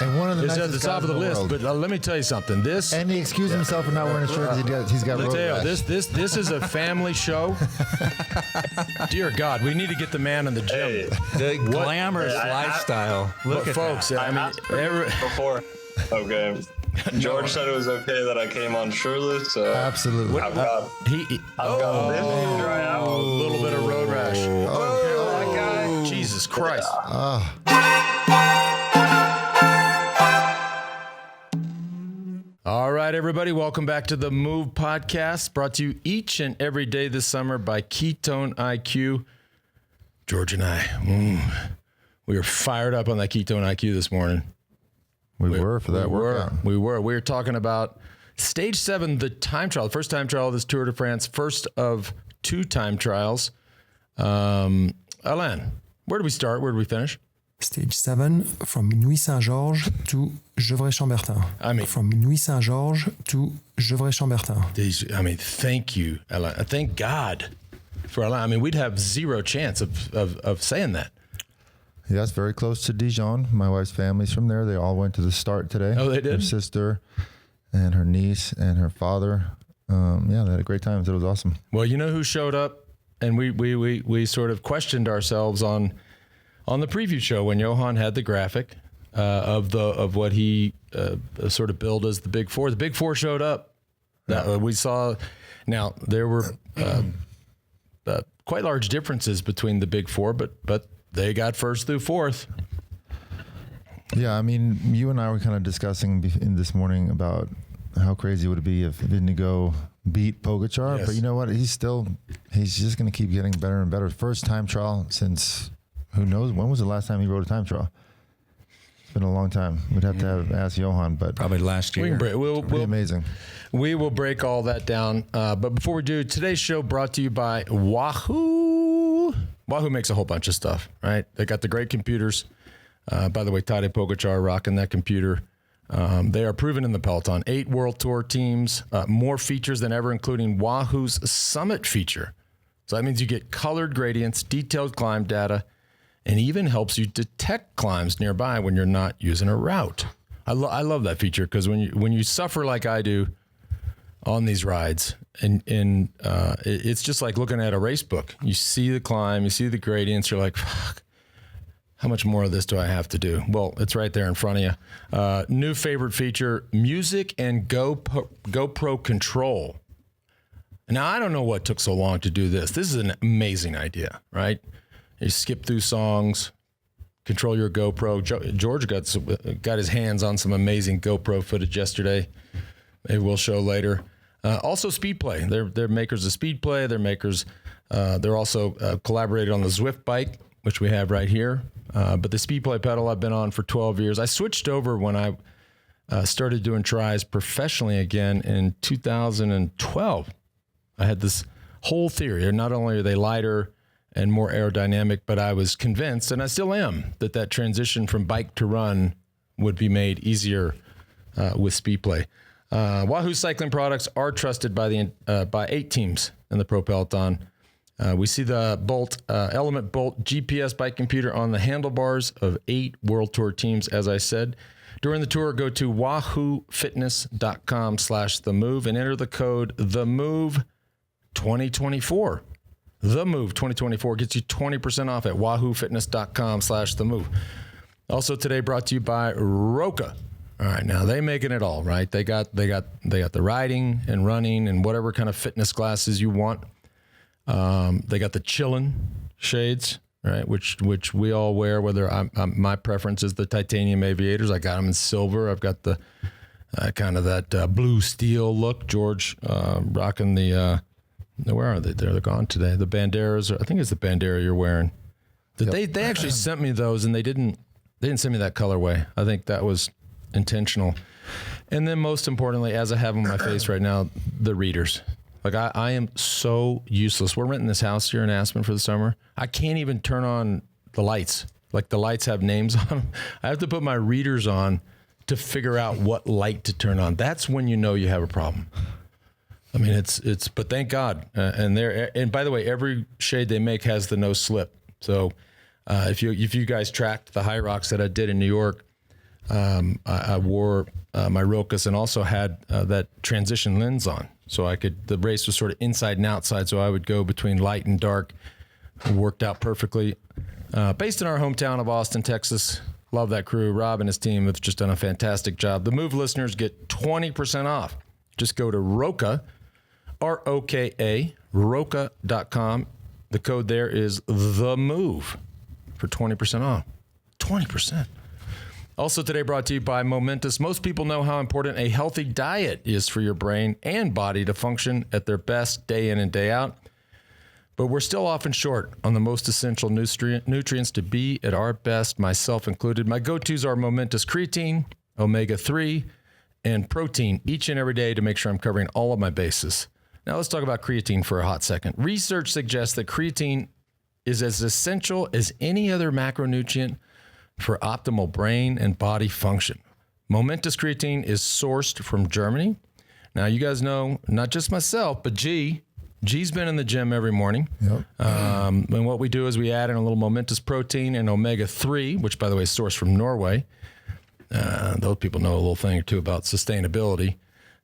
And one of the It's at the nicest top guys of the in list. world. But let me tell you something. And he excused himself for not wearing a shirt because he's got road Matteo, rash. this is a family show. Dear God, we need to get the man in the gym. The glamorous lifestyle. Look at folks. that. I mean, before. Okay. George said it was okay that I came on shirtless, so Absolutely. I've got this to dry out. A little bit of road rash. That guy. Jesus Christ. All right, everybody, welcome back to the Move podcast, brought to you each and every day this summer by Ketone IQ. George and I, we were fired up on that Ketone IQ this morning. We were for that workout. We were talking about Stage 7, the time trial, the first time trial of this Tour de France, first of 2 time trials. Alain, where do we start? Where do we finish? Stage 7, from Nuit Saint-Georges to Gevrey-Chambertin. From Nuit Saint-Georges to Gevrey-Chambertin. Thank you, Alain. Thank God for Alain. I mean, we'd have zero chance of saying that. Yeah, it's very close to Dijon. My wife's family's from there. They all went to the start today. Oh, they did? Her sister and her niece and her father. They had a great time. It was awesome. Well, you know who showed up? And we sort of questioned ourselves on the preview show when Johan had the graphic of what he sort of billed as the Big Four. The Big Four showed up. We saw. Now there were quite large differences between the Big Four, but they got first through fourth. Yeah, I mean, you and I were kind of discussing in this morning about how crazy would it be if Vingegaard beat Pogačar. Yes. But you know what? He's just going to keep getting better and better. First time trial since, who knows, when was the last time he rode a time trial? It's been a long time. We'd have to ask Johan, but probably last year. We'll pretty amazing. We will break all that down. But before we do, today's show brought to you by Wahoo. Wahoo makes a whole bunch of stuff, right? They got the great computers. By the way, Tadej Pogačar rocking that computer. They are proven in the peloton. 8 World Tour teams, more features than ever, including Wahoo's Summit feature. So that means you get colored gradients, detailed climb data, and even helps you detect climbs nearby when you're not using a route. I love that feature because when you suffer like I do on these rides, and it's just like looking at a race book. You see the climb, you see the gradients, you're like, fuck, how much more of this do I have to do? Well, it's right there in front of you. New favorite feature, music and GoPro control. Now, I don't know what took so long to do this. This is an amazing idea, right? You skip through songs, control your GoPro. George got his hands on some amazing GoPro footage yesterday. Maybe we'll show later. Also, Speedplay. They're makers of Speedplay. They're also collaborated on the Zwift bike, which we have right here. But the Speedplay pedal I've been on for 12 years. I switched over when I started doing tries professionally again in 2012. I had this whole theory. Not only are they lighter and more aerodynamic, but I was convinced, and I still am, that transition from bike to run would be made easier with Speedplay. Wahoo cycling products are trusted by 8 teams in the Pro Peloton. We see the Element Bolt GPS bike computer on the handlebars of 8 World Tour teams, as I said. During the tour, go to wahoofitness.com/TheMove and enter the code TheMove2024. TheMove2024 gets you 20% off at wahoofitness.com/TheMove. Also today brought to you by Roka. All right, now they making it all, right? They got the riding and running and whatever kind of fitness glasses you want. They got the chillin' shades, right? Which we all wear. Whether my preference is the titanium aviators. I got them in silver. I've got the kind of that blue steel look. George rocking the. Where are they? They're gone today. The Banderas. I think it's the Bandera you're wearing. They actually sent me those, and they didn't send me that colorway. I think that was intentional. And then most importantly, as I have on my face right now, the readers. Like I am so useless. We're renting this house here in Aspen for the summer. I can't even turn on the lights. Like the lights have names on them. I have to put my readers on to figure out what light to turn on. That's when you know you have a problem. I mean, but thank God. And by the way, every shade they make has the no slip. So if you guys tracked the high rocks that I did in New York, I wore my Rokas and also had that transition lens on. So the race was sort of inside and outside. So I would go between light and dark. It worked out perfectly. Based in our hometown of Austin, Texas. Love that crew. Rob and his team have just done a fantastic job. The Move listeners get 20% off. Just go to Roka, ROKA, Roka.com. The code there is THEMOVE for 20% off. 20%. Also today brought to you by Momentous. Most people know how important a healthy diet is for your brain and body to function at their best day in and day out. But we're still often short on the most essential nutrients to be at our best, myself included. My go-tos are Momentous Creatine, Omega-3, and protein each and every day to make sure I'm covering all of my bases. Now let's talk about creatine for a hot second. Research suggests that creatine is as essential as any other macronutrient for optimal brain and body function. Momentous Creatine is sourced from Germany. Now you guys know, not just myself, but G's been in the gym every morning. Yep. And what we do is we add in a little Momentous protein and Omega-3, which, by the way, is sourced from Norway. Those people know a little thing or two about sustainability.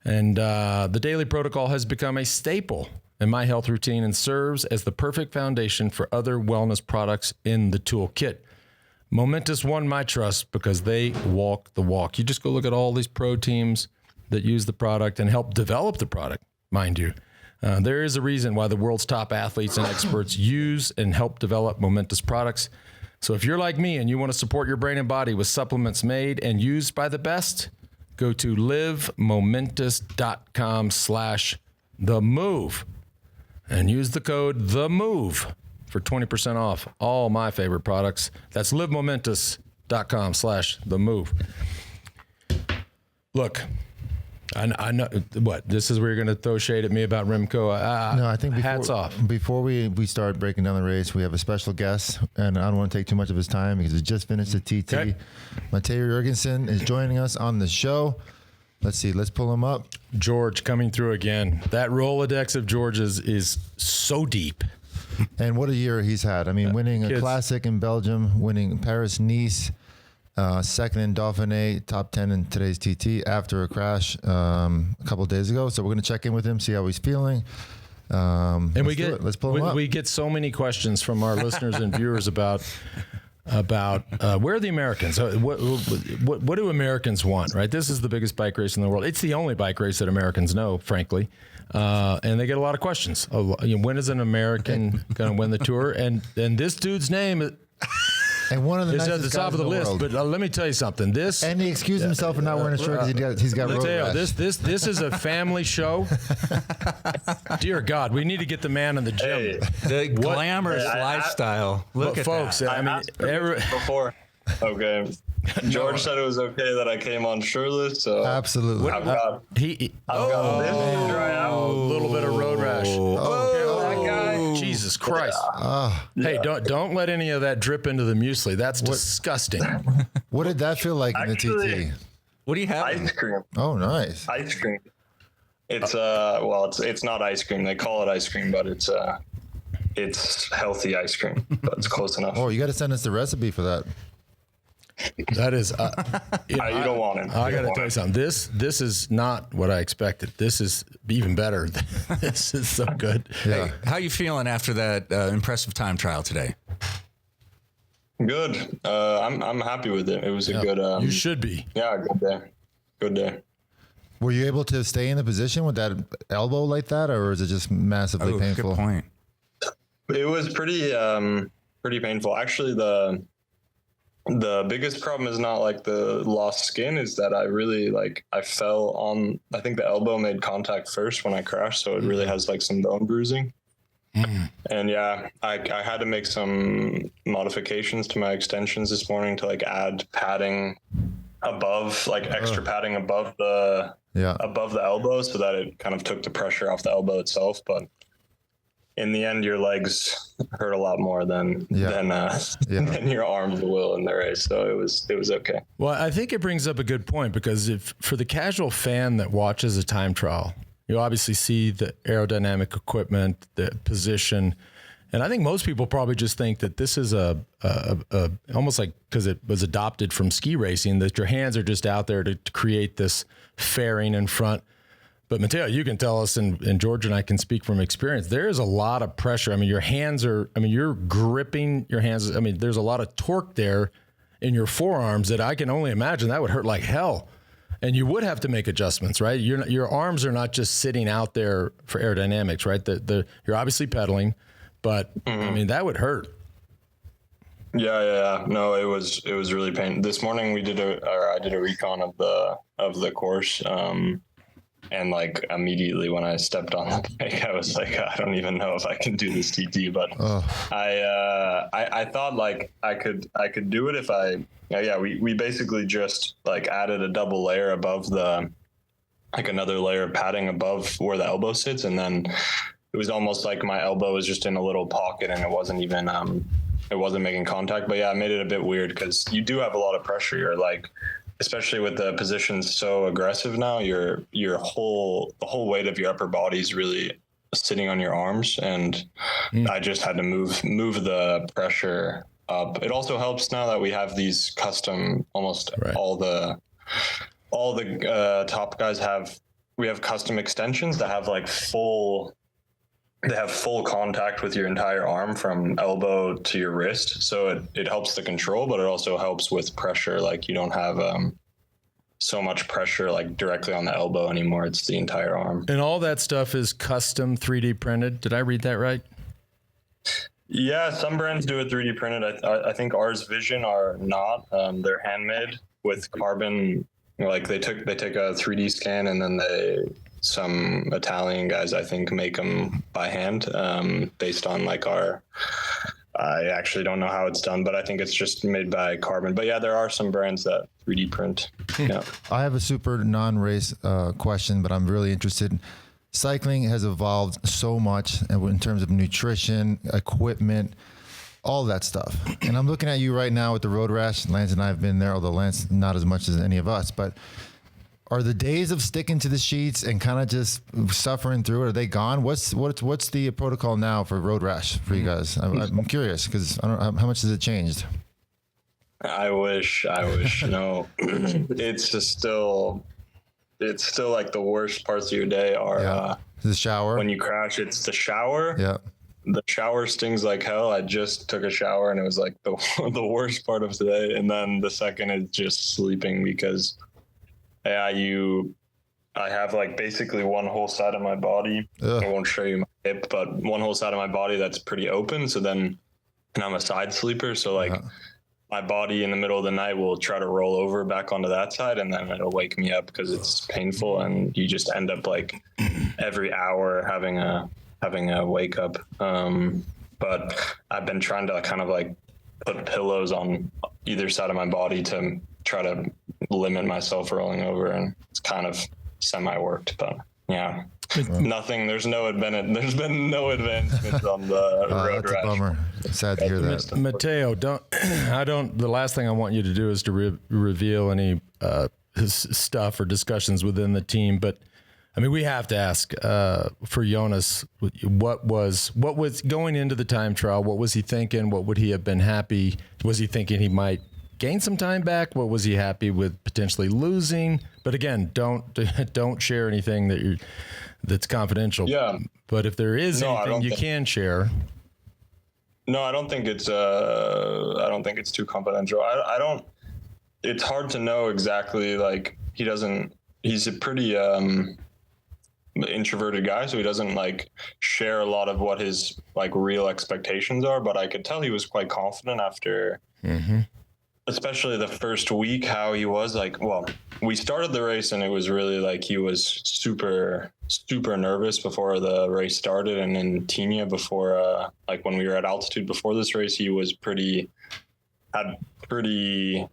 And the daily protocol has become a staple in my health routine and serves as the perfect foundation for other wellness products in the toolkit. Momentous won my trust because they walk the walk. You just go look at all these pro teams that use the product and help develop the product, mind you. There is a reason why the world's top athletes and experts use and help develop Momentous products. So if you're like me and you want to support your brain and body with supplements made and used by the best, go to livemomentous.com/themove and use the code THEMOVE for 20% off all my favorite products. That's livemomentous.com/themove. Look, I know what this is where you're going to throw shade at me about Remco. No, I think hats off. Before we start breaking down the race, we have a special guest, and I don't want to take too much of his time because he just finished the TT. Okay. Matteo Jorgenson is joining us on the show. Let's see. Let's pull him up. George coming through again. That Rolodex of George's is so deep. And what a year he's had. I mean, winning a classic in Belgium, winning Paris-Nice, second in Dauphiné, top 10 in today's TT after a crash a couple of days ago. So we're going to check in with him, see how he's feeling. And let's pull him up. We get so many questions from our listeners and viewers about where are the Americans? What do Americans want, right? This is the biggest bike race in the world. It's the only bike race that Americans know, frankly. And they get a lot of questions. When is an American going to win the Tour? And this dude's name and one of the is at the nicest top guys of the in list. world. But let me tell you something. And he excused himself for not wearing a shirt because he's got road Matteo, rash. this is a family show. Dear God, we need to get the man in the gym. The glamorous lifestyle. Look at folks. that. I mean, Before. Okay. George said it was okay that I came on shirtless, so Absolutely. I've got this to dry out. A little bit of road rash. That guy. Jesus Christ. Hey, don't let any of that drip into the muesli. That's disgusting. What did that feel like in the TT? What do you have? Ice cream. Oh, nice. Ice cream. It's it's not ice cream. They call it ice cream, but it's healthy ice cream. But it's close enough. Oh, you got to send us the recipe for that. That is, you don't want it. I got to tell you something. This is not what I expected. This is even better. This is so good. Yeah. Hey, how you feeling after that impressive time trial today? Good. I'm happy with it. It was a good. You should be. Yeah, good day. Good day. Were you able to stay in the position with that elbow like that, or is it just massively painful? Good point. It was pretty painful. Actually, the biggest problem is not like the lost skin, is that I fell on, I think the elbow made contact first when I crashed. So it really has like some bone bruising. And yeah, I had to make some modifications to my extensions this morning to like add padding above, like extra padding above the elbow so that it kind of took the pressure off the elbow itself. But in the end, your legs hurt a lot more than your arms will in the race. So it was okay. Well, I think it brings up a good point, because if for the casual fan that watches a time trial, you obviously see the aerodynamic equipment, the position, And I think most people probably just think that this is a almost like, because it was adopted from ski racing, that your hands are just out there to create this fairing in front. But Matteo, you can tell us, and George and I can speak from experience, there is a lot of pressure. I mean, your hands are, I mean, you're gripping your hands. I mean, there's a lot of torque there in your forearms that I can only imagine that would hurt like hell. And you would have to make adjustments, right? Your arms are not just sitting out there for aerodynamics, right? You're obviously pedaling, but I mean, that would hurt. Yeah. No, it was really painful. This morning I did a recon of the course. And like immediately when I stepped on the bike, I was like, I don't even know if I can do this TT, but I thought like I could do it if we basically just like added a double layer above another layer of padding above where the elbow sits. And then it was almost like my elbow was just in a little pocket and it wasn't even, it wasn't making contact. But yeah, it made it a bit weird because you do have a lot of pressure. You're like, especially with the positions so aggressive now, the whole weight of your upper body is really sitting on your arms. And I just had to move the pressure up. It also helps now that we have these custom, almost all the top guys we have custom extensions that have like full contact with your entire arm from elbow to your wrist. So it helps the control, but it also helps with pressure. Like you don't have so much pressure like directly on the elbow anymore. It's the entire arm. And all that stuff is custom 3D printed. Did I read that right? Yeah, some brands do it 3D printed. I think ours Vision are not. They're handmade with carbon. Like they take a 3D scan and then some Italian guys, I think, make them by hand based on like I actually don't know how it's done, but I think it's just made by carbon. But yeah, there are some brands that 3D print. Yeah. I have a super non-race question, but I'm really interested. Cycling has evolved so much in terms of nutrition, equipment, all that stuff. And I'm looking at you right now with the road rash. Lance and I have been there, although Lance not as much as any of us, but are the days of sticking to the sheets and kind of just suffering through it, are they gone? What's the protocol now for road rash for you guys? I'm curious because I don't know how much has it changed. I wish. No, it's still like the worst parts of your day are the shower. When you crash, it's the shower. Yeah. The shower stings like hell. I just took a shower and it was like the worst part of today. And then the second is just sleeping because I have like basically one whole side of my body. I won't show you my hip, but one whole side of my body that's pretty open. So then, and I'm a side sleeper. So like my body in the middle of the night will try to roll over back onto that side and then it'll wake me up because it's painful. And you just end up like every hour having a wake up. But I've been trying to kind of like put pillows on either side of my body to try to limit myself rolling over, and it's kind of semi-worked, but yeah, nothing. There's been no advancements on the road rash. That's a bummer. Sad to hear that. Matteo, the last thing I want you to do is to reveal any stuff or discussions within the team, but I mean, we have to ask for Jonas, what was going into the time trial? What was he thinking? What would he have been happy? Was he thinking he might gain some time back? What was he happy with potentially losing? But again, don't share anything that's confidential. Yeah. But if there is anything you can share. No, I don't think it's too confidential. It's hard to know exactly. Like he's a pretty introverted guy, so he doesn't like share a lot of what his like real expectations are, but I could tell he was quite confident after especially the first week, how he was like, well, we started the race and it was really like he was super, super nervous before the race started. And in Tignes before, like when we were at altitude before this race, he was had very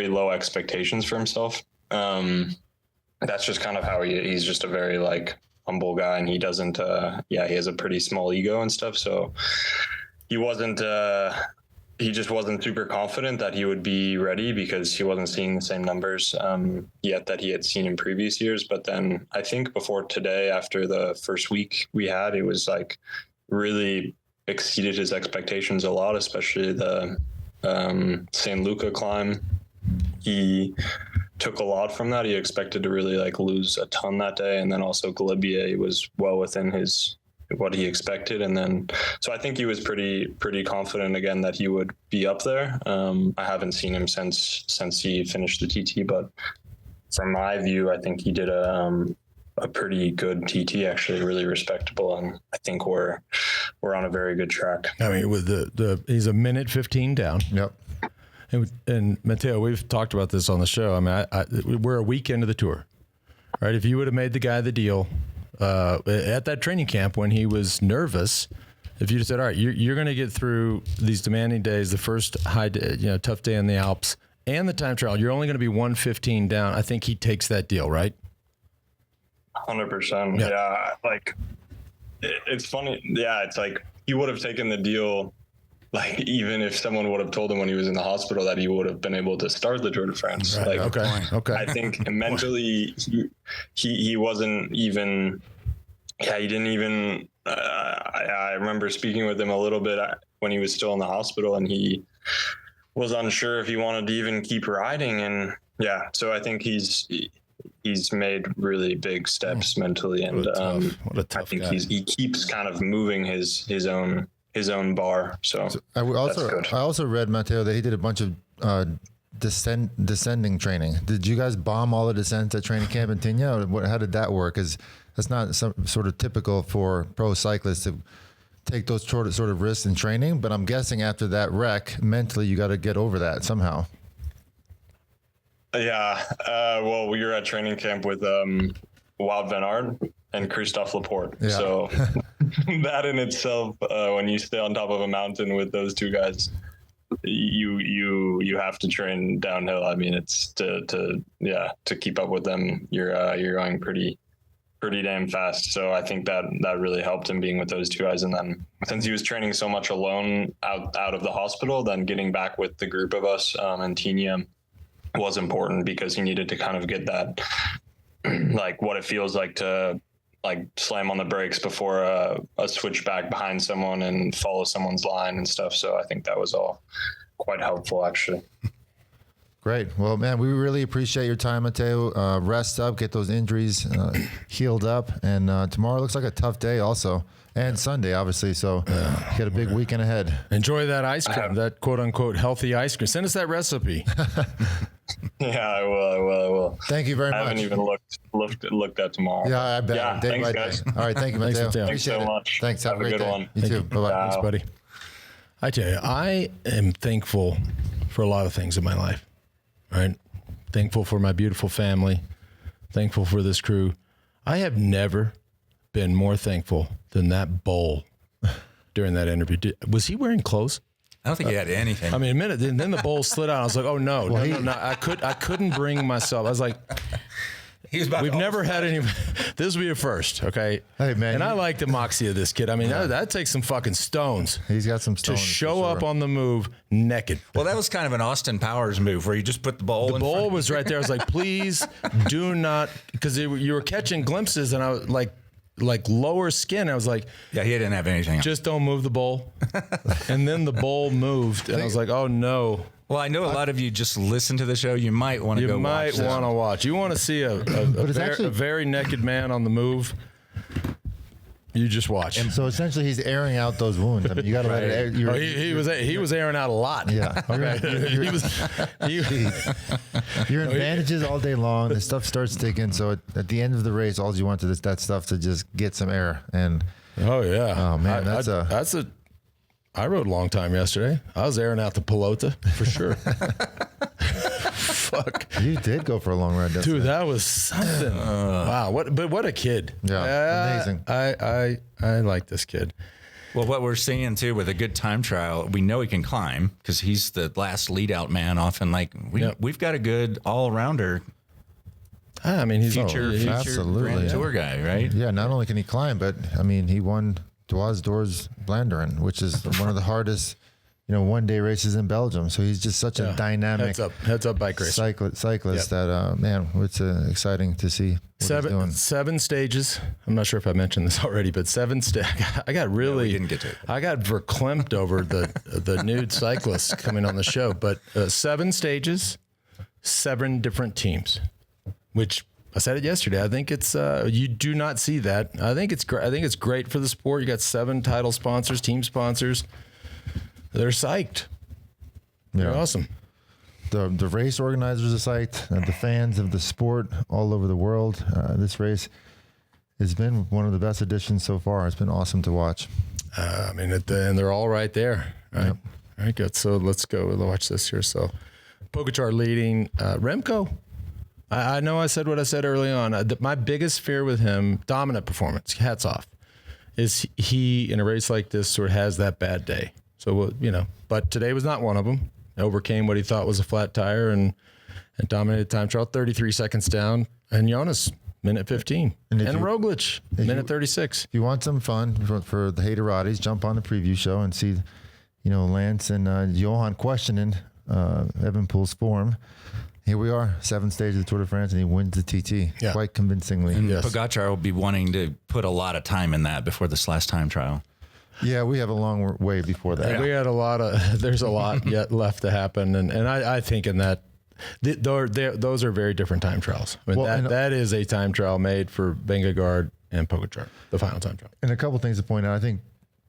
low expectations for himself. That's just kind of how he's just a very like humble guy, and he doesn't, he has a pretty small ego and stuff. So he just wasn't super confident that he would be ready because he wasn't seeing the same numbers yet that he had seen in previous years. But then I think before today, after the first week we had, it was like really exceeded his expectations a lot, especially the St. Luca climb. He took a lot from that. He expected to really like lose a ton that day, and then also Galibier was well within what he expected, and then so I think he was pretty confident again that he would be up there. I haven't seen him since he finished the TT, but from my view, I think he did a pretty good TT, actually, really respectable, and I think we're on a very good track. I mean, with he's a minute 15 down. Yep. And Matteo, we've talked about this on the show. I mean, we're a week into the tour, right? If you would have made the guy the deal at that training camp when he was nervous, if you'd have said, all right, you're going to get through these demanding days, the first tough day in the Alps and the time trial, you're only going to be 115 down. I think he takes that deal, right? 100%. Yeah. Like, it's funny. Yeah. It's like he would have taken the deal. Like, even if someone would have told him when he was in the hospital that he would have been able to start the Tour de France. Right. Like, okay. I think mentally he wasn't even, he didn't even, I remember speaking with him a little bit when he was still in the hospital, and he was unsure if he wanted to even keep riding. And yeah, so I think he's made really big steps mentally. And what a tough I think guy. he keeps kind of moving his own bar. So I also read, Matteo, that he did a bunch of descending training. Did you guys bomb all the descents at training camp in Tignes? How did that work? Because that's not some sort of typical for pro cyclists to take those sort of risks in training. But I'm guessing after that wreck, mentally you got to get over that somehow. Yeah. Well, we were at training camp with Wout van Aert and Christophe Laporte. Yeah. So that in itself, when you stay on top of a mountain with those two guys, you have to train downhill. I mean, it's to keep up with them. You're going pretty damn fast. So I think that really helped him being with those two guys. And then since he was training so much alone out of the hospital, then getting back with the group of us in Tignes was important, because he needed to kind of get that, like, what it feels like to like slam on the brakes before a switch back behind someone and follow someone's line and stuff. So I think that was all quite helpful, actually. Great. Well, man, we really appreciate your time, Matteo. Rest up, get those injuries healed up. And tomorrow looks like a tough day also. And Sunday, obviously. So you got a big weekend ahead. Enjoy that ice cream, that quote unquote healthy ice cream. Send us that recipe. Yeah, I will. Thank you very much. I haven't even looked at tomorrow. Yeah, I bet. Yeah, thanks, guys. All right, thank you, Matteo. Thanks so much. Thanks. Have a great good day. one. You too. Bye-bye. Thanks, buddy. I tell you, I am thankful for a lot of things in my life, right? Thankful for my beautiful family. Thankful for this crew. I have never been more thankful than that bowl during that interview. Was he wearing clothes? I don't think he had anything. I mean, a minute, then the bowl slid out. I was like, oh no, no. I couldn't bring myself. I was like, we've never had any. This will be a first, okay? Hey man, and I like the moxie of this kid. I mean, that takes some fucking stones. He's got some stones to show up on the move naked. Well, that was kind of an Austin Powers move where you just put the bowl. The bowl was right there. I was like, please do not, because you were catching glimpses, and I was like lower skin. I was like, yeah, he didn't have anything. Just don't move the bowl. And then the bowl moved, and I was like, oh no. Well, I know a lot of you just listen to the show. You might want to go watch. You might want to watch. You want to see a very naked man on the move. You just watch. And so essentially, he's airing out those wounds. I mean, you got to let it air. He was airing out a lot. Yeah. You're in bandages all day long. The stuff starts sticking. So at the end of the race, all you want is that stuff to just get some air. And oh man, I rode a long time yesterday. I was airing out the pelota for sure. Fuck. You did go for a long ride, dude. That was something. Wow. What a kid. Yeah. Amazing. I like this kid. Well, what we're seeing too with a good time trial, we know he can climb because he's the last lead out man. Often, we've got a good all rounder. I mean, he's future Grand Tour guy, right? Yeah. Not only can he climb, but I mean, he won Dwars Doors Vlaanderen, which is one of the hardest, one-day races in Belgium. So he's just such a dynamic heads up bike racer cyclist that, man, it's exciting to see Seven stages. I'm not sure if I mentioned this already, but I got really. We didn't get to it. I got verklempt over the nude cyclists coming on the show, but 7 stages, 7 different teams, which I said it yesterday. I think it's you do not see that. I think it's great. I think it's great for the sport. You got 7 title sponsors, team sponsors. They're psyched. They're awesome. The race organizers are psyched. The fans of the sport all over the world. This race has been one of the best editions so far. It's been awesome to watch. And they're all right there. Right. Yep. All right, good. So let's go watch this here. So Pogačar leading. Remco. I know I said what I said early on. My biggest fear with him, dominant performance, hats off, is he in a race like this sort of has that bad day. So, but today was not one of them. Overcame what he thought was a flat tire and dominated time trial, 33 seconds down. And Jonas, minute 15. And Roglic, minute 36. If you want some fun for the haterades, jump on the preview show and see, Lance and Johan questioning Evenepoel's form. Here we are, 7 stages of the Tour de France, and he wins the TT quite convincingly. And Pogačar will be wanting to put a lot of time in that before this last time trial. Yeah, we have a long way before that. We had there's a lot yet left to happen. And I think in that, those are very different time trials. I mean, that is a time trial made for Vingegaard and Pogačar, the final time trial. And a couple things to point out. I think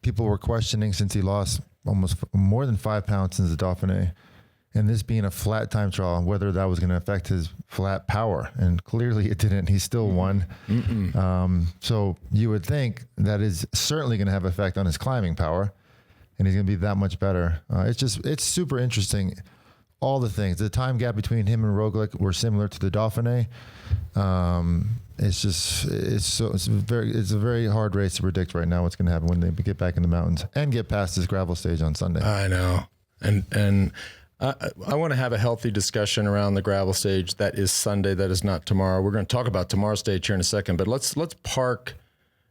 people were questioning, since he lost almost more than 5 pounds since the Dauphiné, and this being a flat time trial, whether that was going to affect his flat power. And clearly it didn't. He still won. So you would think that is certainly going to have effect on his climbing power, and he's going to be that much better. It's super interesting. All the things, the time gap between him and Roglic were similar to the Dauphiné. It's a very hard race to predict right now what's going to happen when they get back in the mountains and get past this gravel stage on Sunday. I know. And I want to have a healthy discussion around the gravel stage. That is Sunday. That is not tomorrow. We're going to talk about tomorrow's stage here in a second, but let's park.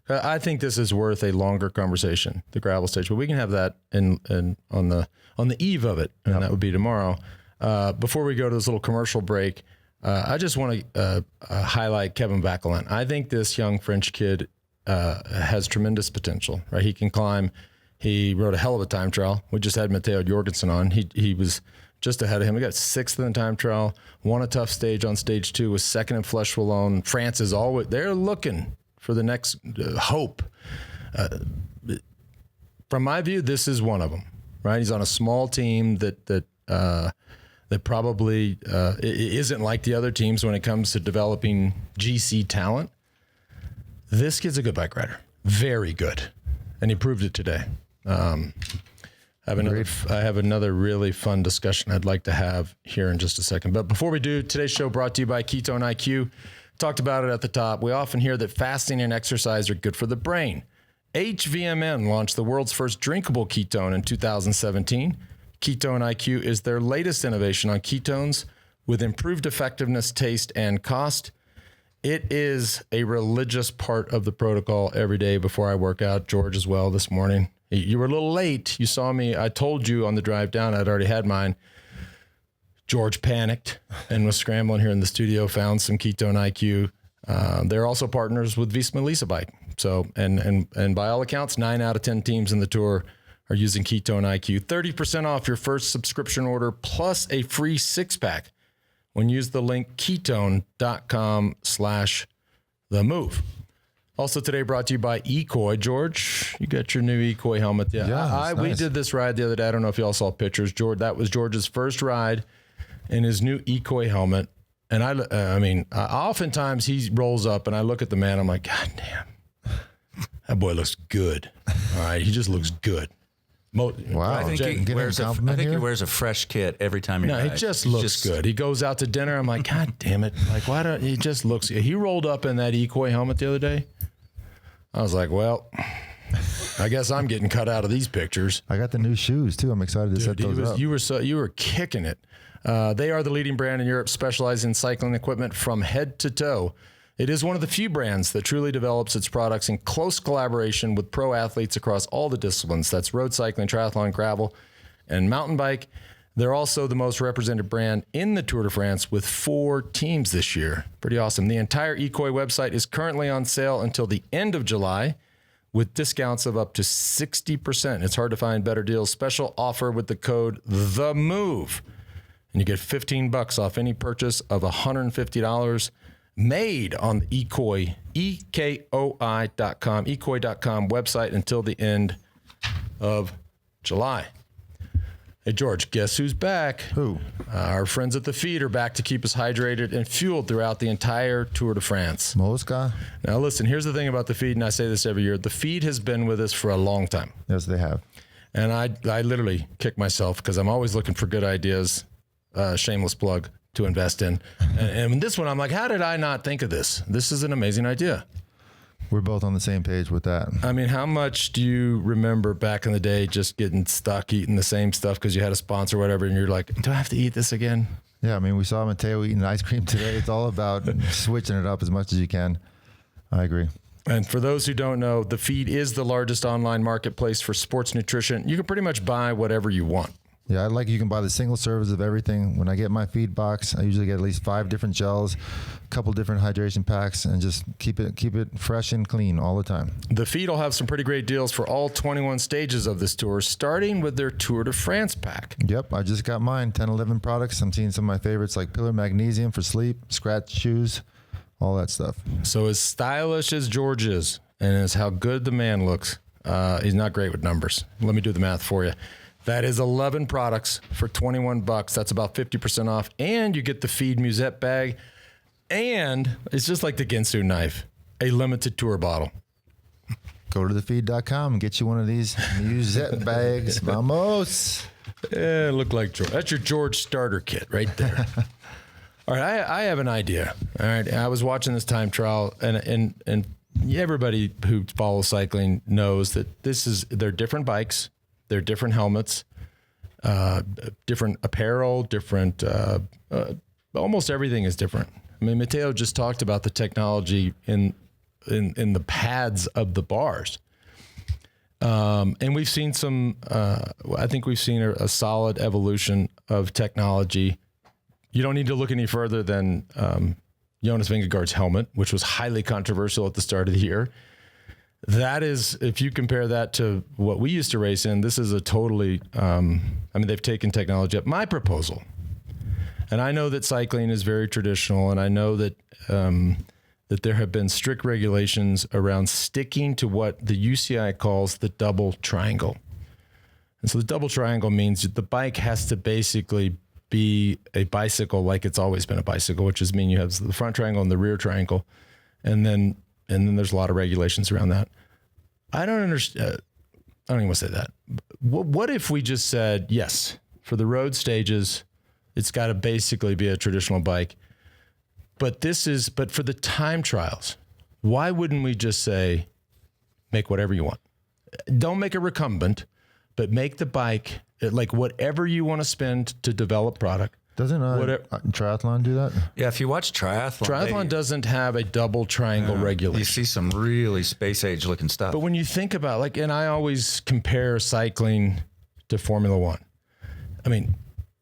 I think this is worth a longer conversation, the gravel stage, but we can have that on the eve of it, and that would be tomorrow. Before we go to this little commercial break, I just want to highlight Kevin Vauquelin. I think this young French kid has tremendous potential. Right, he can climb. He rode a hell of a time trial. We just had Matteo Jorgenson on. He was just ahead of him. He got 6th in the time trial, won a tough stage on stage 2, was 2nd in Flèche Wallonne. France is always, they're looking for the next hope. From my view, this is one of them, right? He's on a small team that probably isn't like the other teams when it comes to developing GC talent. This kid's a good bike rider. Very good. And he proved it today. I have another really fun discussion I'd like to have here in just a second. But before we do, today's show brought to you by Ketone IQ. Talked about it at the top. We often hear that fasting and exercise are good for the brain. HVMN launched the world's first drinkable ketone in 2017. Ketone IQ is their latest innovation on ketones with improved effectiveness, taste, and cost. It is a religious part of the protocol every day before I work out. George as well this morning. You were a little late. You saw me. I told you on the drive down I'd already had mine. George panicked and was scrambling here in the studio, found some Ketone IQ. They're also partners with Visma-Lease bike. So, and by all accounts, 9 out of 10 teams in the Tour are using Ketone IQ. 30% off your first subscription order plus a free 6-pack when you use the link ketone.com/themove. Also today brought to you by Ekoi. George, you got your new Ekoi helmet. Yeah, nice. We did this ride the other day. I don't know if y'all saw pictures. George, that was George's first ride in his new Ekoi helmet. And I mean, oftentimes he rolls up and I look at the man. I'm like, God damn, that boy looks good. All right, he just looks good. Wow. I think he wears a fresh kit every time he rides. He just looks good. He goes out to dinner. I'm like, God damn it. Like, why don't he just looks, he rolled up in that Ekoi helmet the other day. I was like, well, I guess I'm getting cut out of these pictures. I got the new shoes too. I'm excited to set those up. You were kicking it. They are the leading brand in Europe, specializing in cycling equipment from head to toe. It is one of the few brands that truly develops its products in close collaboration with pro athletes across all the disciplines. That's road cycling, triathlon, gravel, and mountain bike. They're also the most represented brand in the Tour de France with 4 teams this year. Pretty awesome. The entire Ecoy website is currently on sale until the end of July with discounts of up to 60%. It's hard to find better deals. Special offer with the code THEMOVE. And you get $15 off any purchase of $150 made on the Ecoy, EKOI.com, Ecoy.com website until the end of July. Hey, George, guess who's back? Who? Our friends at The Feed are back to keep us hydrated and fueled throughout the entire Tour de France. Mosca? Now, listen, here's the thing about The Feed, and I say this every year. The Feed has been with us for a long time. Yes, they have. And I literally kick myself because I'm always looking for good ideas, shameless plug, to invest in. And this one, I'm like, how did I not think of this? This is an amazing idea. We're both on the same page with that. I mean, how much do you remember back in the day just getting stuck eating the same stuff because you had a sponsor or whatever, and you're like, do I have to eat this again? Yeah, I mean, we saw Matteo eating ice cream today. It's all about switching it up as much as you can. I agree. And for those who don't know, The Feed is the largest online marketplace for sports nutrition. You can pretty much buy whatever you want. Yeah, you can buy the single serves of everything. When I get my feed box, I usually get at least 5 different gels, a couple different hydration packs, and just keep it fresh and clean all the time. The Feed will have some pretty great deals for all 21 stages of this tour, starting with their Tour de France pack. Yep, I just got mine, 10, 11 products. I'm seeing some of my favorites like Pillar Magnesium for sleep, Scratch Shoes, all that stuff. So as stylish as George is, and as how good the man looks, he's not great with numbers. Let me do the math for you. That is 11 products for $21. That's about 50% off. And you get the Feed Musette bag. And it's just like the Ginsu knife, a limited tour bottle. Go to thefeed.com and get you one of these Musette bags. Vamos. Yeah, look like George. That's your George starter kit right there. All right, I have an idea. All right, I was watching this time trial, and everybody who follows cycling knows that they're different bikes. They're different helmets, different apparel, different, almost everything is different. I mean, Matteo just talked about the technology in the pads of the bars. And we've seen I think we've seen a solid evolution of technology. You don't need to look any further than Jonas Vingegaard's helmet, which was highly controversial at the start of the year. That is, if you compare that to what we used to race in, this is a totally, they've taken technology up. My proposal, and I know that cycling is very traditional, and I know that that there have been strict regulations around sticking to what the UCI calls the double triangle. And so the double triangle means that the bike has to basically be a bicycle like it's always been a bicycle, which is mean you have the front triangle and the rear triangle, and then there's a lot of regulations around that. I don't understand. I don't even want to say that. What if we just said, yes, for the road stages, it's got to basically be a traditional bike. But for the time trials, why wouldn't we just say, make whatever you want? Don't make it recumbent, but make the bike like whatever you want to spend to develop product. Doesn't triathlon do that? Yeah, if you watch triathlon. Triathlon doesn't have a double triangle regulation. You see some really space age looking stuff. But when you think about and I always compare cycling to Formula One. I mean,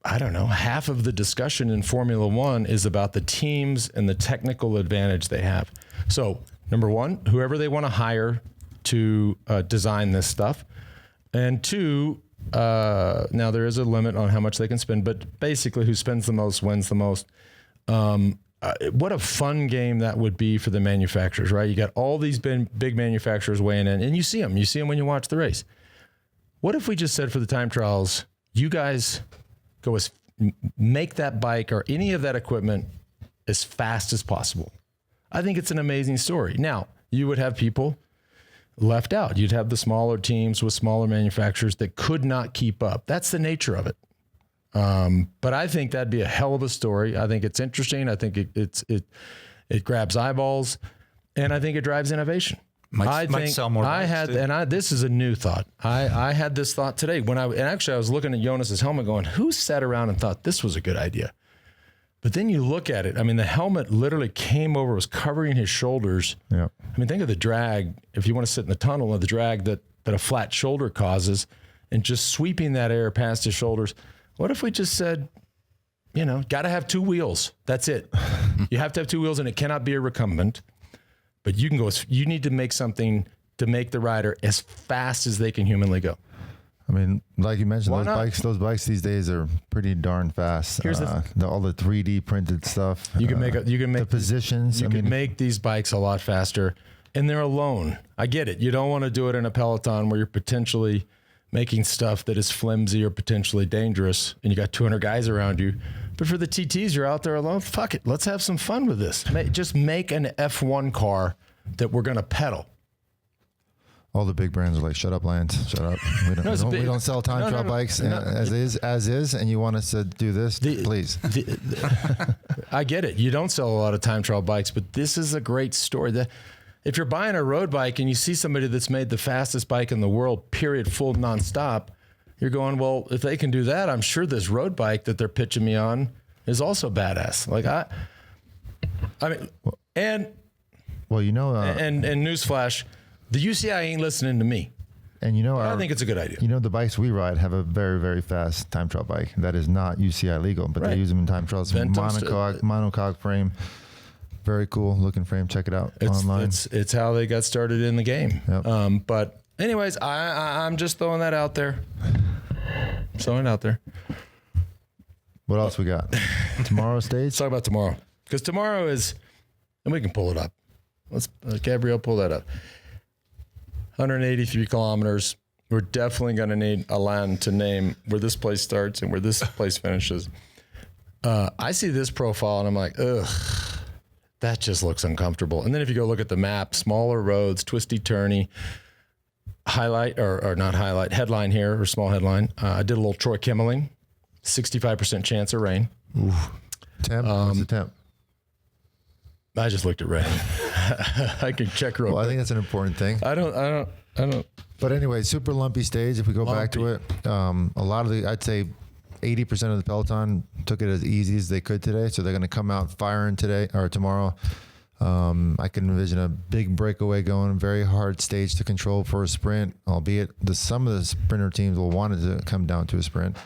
I don't know, half of the discussion in Formula One is about the teams and the technical advantage they have. So, number one, whoever they want to hire to design this stuff. And two, now there is a limit on how much they can spend, but basically who spends the most wins the most. What a fun game that would be for the manufacturers, right? You got all these big manufacturers weighing in, and you see them when you watch the race. What if we just said for the time trials, you guys make that bike or any of that equipment as fast as possible? I think it's an amazing story. Now, you would have people left out. You'd have the smaller teams with smaller manufacturers that could not keep up. That's the nature of it. But I think that'd be a hell of a story. I think it's interesting. I think it grabs eyeballs, and I think it drives innovation. Might sell more. This is a new thought. I had this thought today I was looking at Jonas's helmet going, who sat around and thought this was a good idea? But then you look at it. I mean, the helmet literally came over, was covering his shoulders. Yeah. I mean, think of the drag. If you want to sit in the tunnel, of the drag that a flat shoulder causes, and just sweeping that air past his shoulders. what if we just said, got to have 2 wheels. That's it. You have to have 2 wheels, and it cannot be a recumbent. But you need to make something to make the rider as fast as they can humanly go. I mean, like you mentioned, those bikes these days are pretty darn fast. Here's all the 3D printed stuff. You can make the positions. You can make these bikes a lot faster, and they're alone. I get it. You don't want to do it in a peloton where you're potentially making stuff that is flimsy or potentially dangerous, and you got 200 guys around you. But for the TTs, you're out there alone. Fuck it. Let's have some fun with this. Just make an F1 car that we're going to pedal. All the big brands are like, shut up, Lance. Shut up. We don't sell time trial bikes as is, and you want us to do this, please. I get it. You don't sell a lot of time trial bikes, but this is a great story. If you're buying a road bike and you see somebody that's made the fastest bike in the world, period, full nonstop, you're going, well, if they can do that, I'm sure this road bike that they're pitching me on is also badass. Like and newsflash, the UCI ain't listening to me. And I think it's a good idea. The bikes we ride have a very, very fast time trial bike that is not UCI legal, but they use them in time trials. Monocog frame. Very cool looking frame. Check it out online. It's how they got started in the game. Yep. But anyways, I'm just throwing that out there. What else we got? Tomorrow's stage? Let's talk about tomorrow. Because tomorrow is, and we can pull it up. Let's, Gabrielle, pull that up. 183 kilometers. We're definitely going to need a land to name where this place starts and where this place finishes. I see this profile and I'm like, ugh, that just looks uncomfortable. And then if you go look at the map, smaller roads, twisty, turny, headline here, or small headline. I did a little Troy Kimmeling, 65% chance of rain. Ooh. Temp? What's the temp? I just looked at rain. I can check real quick. I think that's an important thing. I don't. But anyway, super lumpy stage. If we go back to it, a lot of I'd say 80% of the peloton took it as easy as they could today. So they're going to come out firing today or tomorrow. I can envision a big breakaway going, very hard stage to control for a sprint, albeit some of the sprinter teams will want it to come down to a sprint.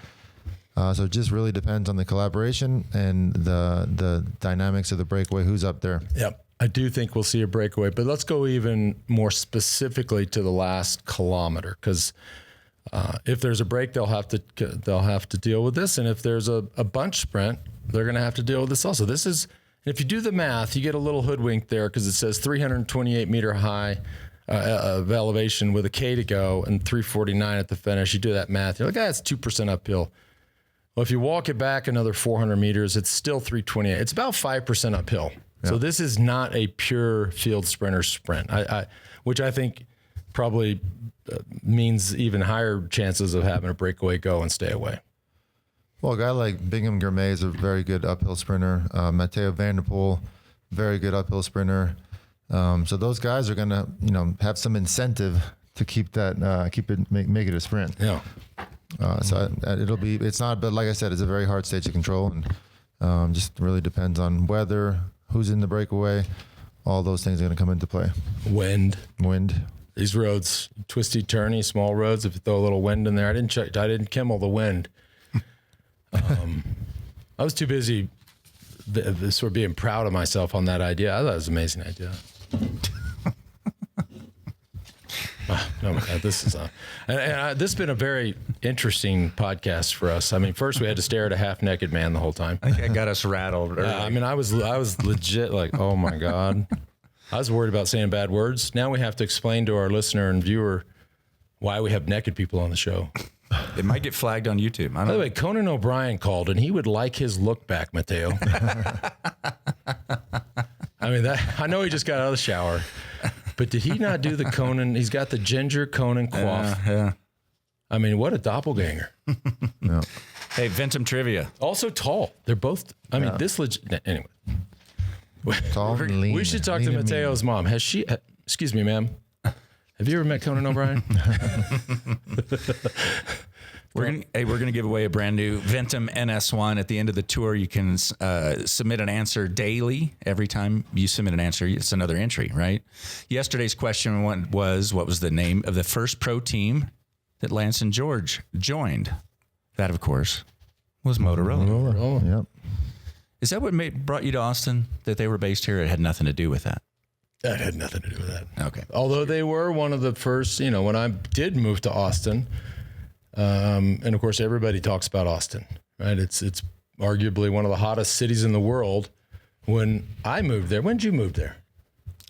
So it just really depends on the collaboration and the dynamics of the breakaway, who's up there. Yep. I do think we'll see a breakaway, but let's go even more specifically to the last kilometer, because if there's a break, they'll have to deal with this, and if there's a bunch sprint, they're going to have to deal with this also. This is, if you do the math, you get a little hoodwinked there because it says 328 meter high of elevation with a K to go and 349 at the finish. You do that math, you're like, it's 2% uphill. Well, if you walk it back another 400 meters, it's still 328. It's about 5% uphill. Yeah. So this is not a pure field sprinter sprint, which I think probably means even higher chances of having a breakaway go and stay away. Well, a guy like Bingham Gourmet is a very good uphill sprinter. Matteo van der Poel, very good uphill sprinter. So those guys are going to, have some incentive to make it a sprint. Yeah. So it's not, but like I said, it's a very hard stage to control, and just really depends on weather, who's in the breakaway. All those things are going to come into play. Wind. These roads, twisty, turny, small roads. If you throw a little wind in there, I didn't Kimmel the wind. I was too busy sort of being proud of myself on that idea. I thought it was an amazing idea. This is this has been a very interesting podcast for us. I mean, first we had to stare at a half-naked man the whole time. I think I got us rattled. I was legit like, oh my God. I was worried about saying bad words. Now we have to explain to our listener and viewer why we have naked people on the show. It might get flagged on YouTube. By the way, Conan O'Brien called, and he would like his look back, Matteo. I mean, that, I know he just got out of the shower, but did he not do the Conan? He's got the ginger Conan coif. Yeah. I mean, what a doppelganger. No. Hey, Ventum trivia. Also tall. They're both, I mean, this legit. Anyway. Tall and lean. We should talk to Matteo's mom. Has she, excuse me, ma'am. Have you ever met Conan O'Brien? We're gonna give away a brand new Ventum NS1 at the end of the tour. You can submit an answer daily. Every time you submit an answer, it's another entry, right? Yesterday's question was, what was the name of the first pro team that Lance and George joined? That, of course, Was Motorola. Yep. Is that what brought you to Austin, that they were based here? It had nothing to do with that. That had nothing to do with that. Okay. Although they were one of the first, when I did move to Austin, and of course everybody talks about Austin, right? It's arguably one of the hottest cities in the world. When I moved there, when did you move there?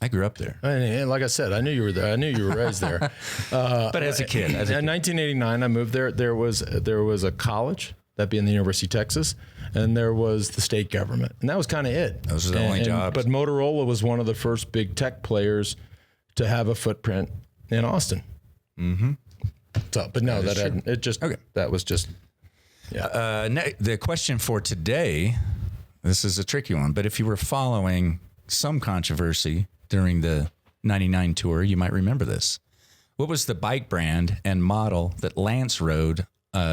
I grew up there. And like I said, I knew you were there. I knew you were raised there. But as a kid. In 1989, I moved there. There was a college, that being the University of Texas, and there was the state government. And that was kind of it. Those were the only jobs. But Motorola was one of the first big tech players to have a footprint in Austin. Mm-hmm. So, but no, that was just, yeah. The question for today, this is a tricky one, but if you were following some controversy during the 99 tour, you might remember this. What was the bike brand and model that Lance rode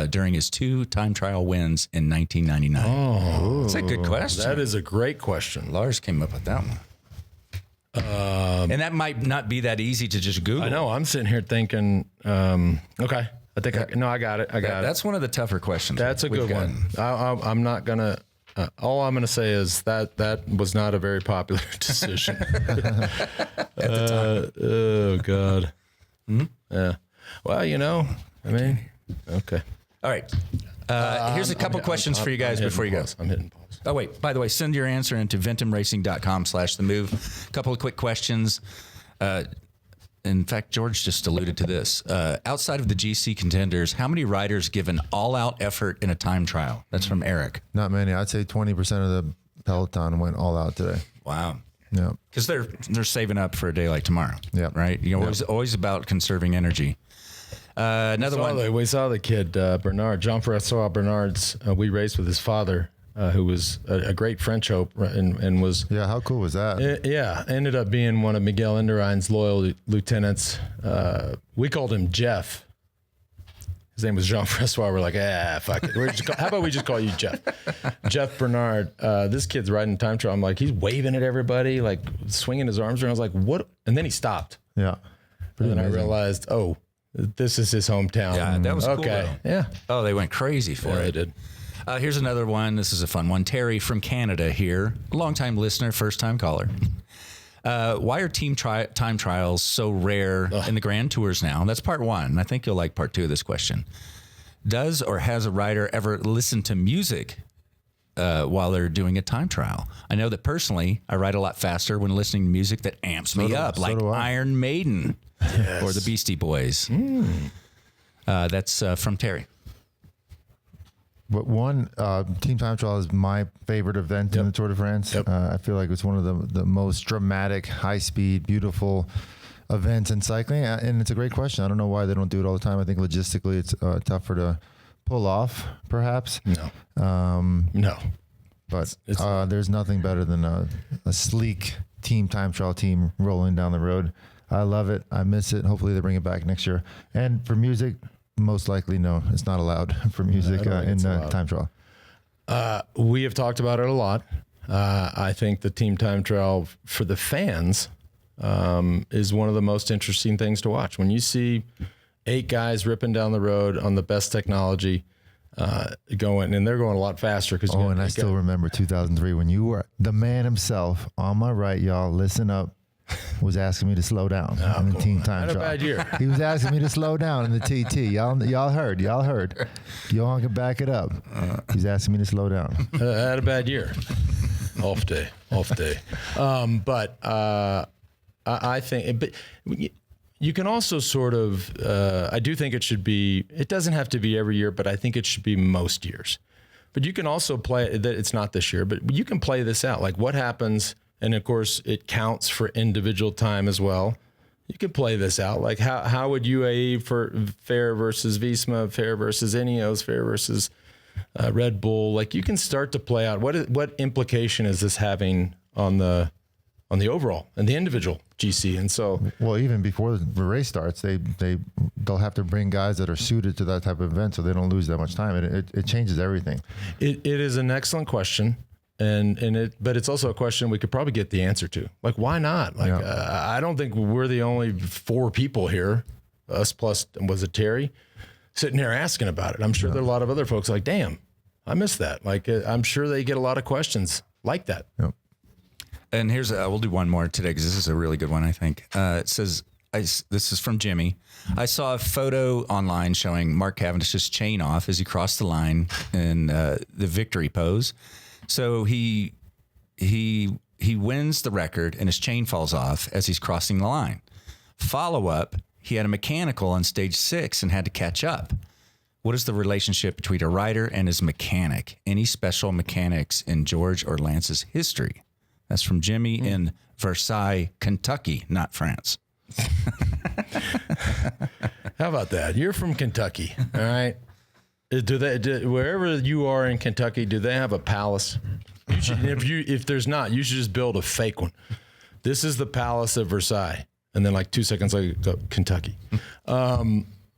during his 2 time trial wins in 1999? Oh, that's a good question. That is a great question. Lars came up with that one. And that might not be that easy to just Google. I know. I'm sitting here thinking, okay. I think I got it. That's one of the tougher questions. That's a good one. I'm not going to, all I'm going to say is that was not a very popular decision. At the time. Oh, God. Mm-hmm. Yeah. Well, okay. All right. Here's a couple questions for you guys before you go. I'm hitting pause. Oh, wait. By the way, send your answer into ventumracing.com/themove. A couple of quick questions. In fact, George just alluded to this. Outside of the GC contenders, how many riders give an all-out effort in a time trial? That's from Eric. Not many. I'd say 20% of the peloton went all out today. Wow. Yeah. Because they're saving up for a day like tomorrow. Yeah. Right? Always about conserving energy. Another one. We saw the kid, Bernard, Jean-Francois Bernard's. We raced with his father, who was a great French hope and was. Yeah, how cool was that? Ended up being one of Miguel Indurain's loyal lieutenants. We called him Jeff. His name was Jean-Francois. We're like, fuck it. How about we just call you Jeff? Jeff Bernard. This kid's riding time trial. I'm like, he's waving at everybody, like swinging his arms around. I was like, what? And then he stopped. Yeah. And then I realized, this is his hometown. Yeah, that was cool. Okay. Yeah. Oh, they went crazy for it. They did. Here's another one. This is a fun one. Terry from Canada here. Longtime listener, first-time caller. Why are time trials so rare in the Grand Tours now? That's part one. I think you'll like part two of this question. Does or has a rider ever listened to music while they're doing a time trial? I know that personally, I ride a lot faster when listening to music that amps me up, like Iron Maiden or the Beastie Boys. That's from Terry. But one team time trial is my favorite event in the Tour de France. I feel like it's one of the most dramatic, high speed, beautiful events in cycling. And it's a great question. I don't know why they don't do it all the time. I think logistically it's tougher to pull off, perhaps. No. But there's nothing better than a sleek team time trial team rolling down the road. I love it. I miss it. Hopefully they bring it back next year. And for music, most likely, no, it's not allowed for music in time trial. We have talked about it a lot. I think the team time trial for the fans is one of the most interesting things to watch. When you see 8 guys ripping down the road on the best technology, going, and they're going a lot faster. I still remember 2003 when you were the man himself on my right, y'all. Listen up. Was asking me to slow down in the team time trial. Had a bad year. He was asking me to slow down in the TT. Y'all heard. Y'all can back it up. He's asking me to slow down. Had a bad year. Off day. But I think, but you can also sort of, I do think it should be, it doesn't have to be every year, but I think it should be most years. But you can also play, it's not this year, but you can play this out. Like what happens. And of course, it counts for individual time as well. You could play this out. Like how would UAE for fair versus Visma, fair versus Ineos, fair versus Red Bull? Like you can start to play out what implication is this having on the overall and the individual GC. And so, well, even before the race starts, they'll have to bring guys that are suited to that type of event, so they don't lose that much time. It changes everything. It is an excellent question. But it's also a question we could probably get the answer to. Like, why not? Like, I don't think we're the only 4 people here, us plus, was it Terry, sitting here asking about it. I'm sure there are a lot of other folks like, damn, I miss that. Like, I'm sure they get a lot of questions like that. Yep. And here's, we'll do one more today because this is a really good one, I think. It says, this is from Jimmy. I saw a photo online showing Mark Cavendish's chain off as he crossed the line in the victory pose. So he wins the record and his chain falls off as he's crossing the line. Follow up, he had a mechanical on stage 6 and had to catch up. What is the relationship between a rider and his mechanic? Any special mechanics in George or Lance's history? That's from Jimmy in Versailles, Kentucky, not France. How about that? You're from Kentucky, all right? Wherever you are in Kentucky, do they have a palace? If there's not, you should just build a fake one. This is the Palace of Versailles. And then like 2 seconds later, go Kentucky.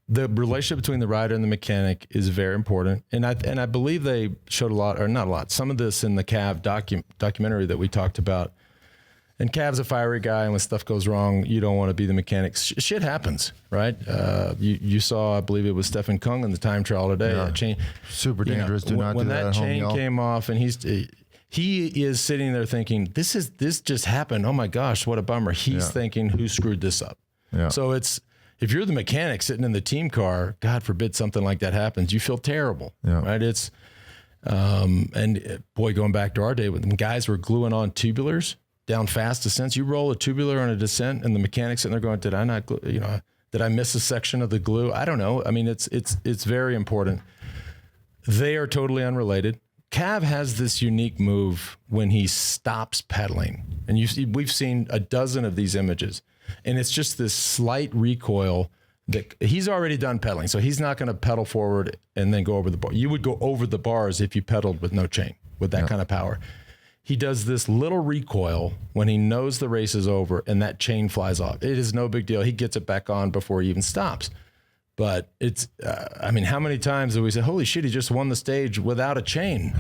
The relationship between the rider and the mechanic is very important. And I believe they showed a lot, or not a lot, some of this in the Cav documentary that we talked about. And Cav's a fiery guy, and when stuff goes wrong, you don't want to be the mechanic. Shit happens, right? You saw, I believe it was Stephen Kung in the time trial today. Yeah. That chain, super dangerous. Do not when do that that at home, chain y'all. came off, and he is sitting there thinking, this just happened. Oh my gosh, what a bummer. He's thinking, who screwed this up? Yeah. So if you're the mechanic sitting in the team car, God forbid something like that happens, you feel terrible, right? It's and boy, going back to our day when guys were gluing on tubulars down fast descents, you roll a tubular on a descent, and the mechanic's sitting there going, "Did I not, did I miss a section of the glue? I don't know." I mean, it's very important. They are totally unrelated. Cav has this unique move when he stops pedaling, and we've seen a dozen of these images, and it's just this slight recoil that he's already done pedaling, so he's not going to pedal forward and then go over the bar. You would go over the bars if you pedaled with no chain, with that kind of power. He does this little recoil when he knows the race is over and that chain flies off. It is no big deal. He gets it back on before he even stops. But it's, I mean, how many times do we say, holy shit, he just won the stage without a chain?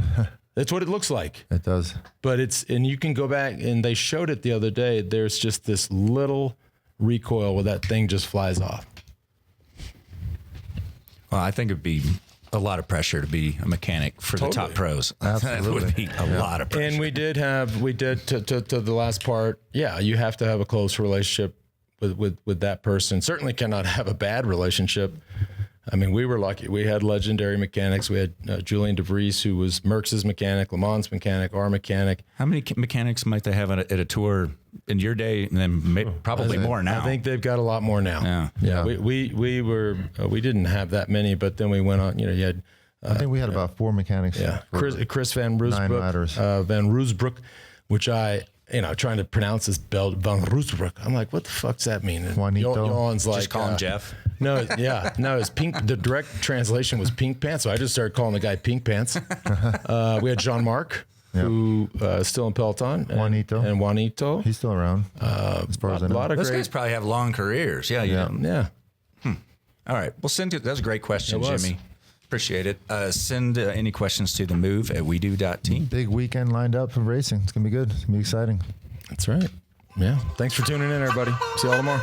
That's what it looks like. It does. But and you can go back, and they showed it the other day. There's just this little recoil where that thing just flies off. Well, I think it'd be a lot of pressure to be a mechanic for the top pros. Absolutely. That would be a lot of pressure. And we did to the last part. Yeah, you have to have a close relationship with that person. Certainly cannot have a bad relationship. I mean, we were lucky. We had legendary mechanics. We had Julian DeVries, who was Merckx's mechanic, Le Mans mechanic, our mechanic. How many mechanics might they have at a tour in your day, and then probably more now? I think they've got a lot more now. Yeah. We didn't have that many, but then we went on. You had. I think we had about 4 mechanics. Yeah, Chris Van Roosbroek, which trying to pronounce this Van Roosbroek. I'm like, what the fuck's that mean? Juanito. Johan's like, just call him Jeff. No, it's Pink. The direct translation was Pink Pants, so I just started calling the guy Pink Pants. We had Jean-Marc, who is still in Peloton. And Juanito. He's still around, as far as I know. Those guys probably have long careers. Yeah. All right. Well, that was a great question, Jimmy. Appreciate it. Send any questions to TheMove@wedo.team. Big weekend lined up for racing. It's going to be good. It's going to be exciting. That's right. Yeah. Thanks for tuning in, everybody. See you all tomorrow.